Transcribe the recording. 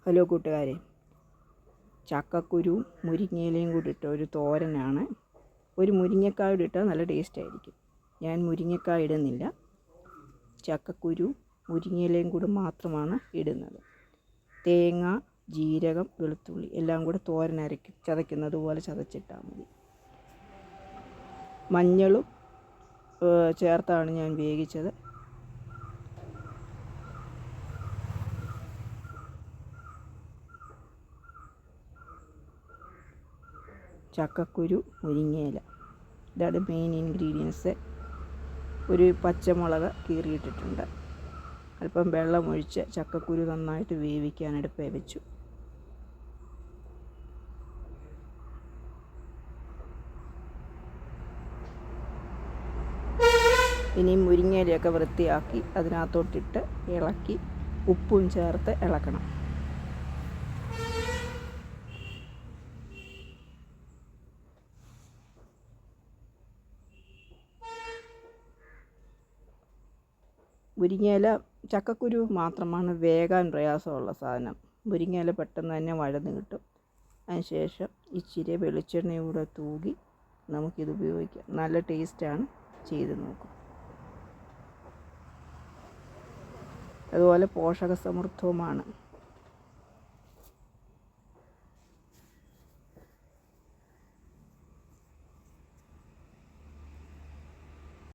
Hello കൂട്ടുകാരെ, ചക്കക്കുരുവും മുരിങ്ങയിലയും കൂടി ഇട്ട ഒരു തോരനാണ്. ഒരു മുരിങ്ങക്കായ ഇട്ടാൽ നല്ല ടേസ്റ്റ് ആയിരിക്കും. ഞാൻ മുരിങ്ങക്കായ ഇടുന്നില്ല, ചക്കക്കുരു മുരിങ്ങയിലയും കൂടി മാത്രമാണ് ഇടുന്നത്. തേങ്ങ, ജീരകം, വെളുത്തുള്ളി എല്ലാം കൂടെ തോരൻ ചതയ്ക്കുന്നത് പോലെ ചതച്ചിട്ടാൽ മതി. മഞ്ഞളും ചേർത്താണ് ഞാൻ വേവിച്ചത്. ചക്കക്കുരു, മുരിങ്ങയില, ഇതാണ് മെയിൻ ഇൻഗ്രീഡിയൻസ്. ഒരു പച്ചമുളക് കീറിയിട്ടിട്ടുണ്ട്. അല്പം വെള്ളമൊഴിച്ച് ചക്കക്കുരു നന്നായിട്ട് വേവിക്കാൻ അടുപ്പേ വെച്ചു. ഇനി മുരിങ്ങയിലയൊക്കെ വൃത്തിയാക്കി അതിനകത്തോട്ടിട്ട് ഇളക്കി ഉപ്പും ചേർത്ത് ഇളക്കണം. മുരിങ്ങയില, ചക്കക്കുരു മാത്രമാണ് വേകാൻ പ്രയാസമുള്ള സാധനം. മുരിങ്ങയില പെട്ടെന്ന് തന്നെ വഴന്ന് കിട്ടും. അതിനുശേഷം ഇച്ചിരി വെളിച്ചെണ്ണയൂടെ തൂകി നമുക്കിത് ഉപയോഗിക്കാം. നല്ല ടേസ്റ്റാണ്, ചെയ്ത് നോക്കും. അതുപോലെ പോഷകസമൃദ്ധവുമാണ്.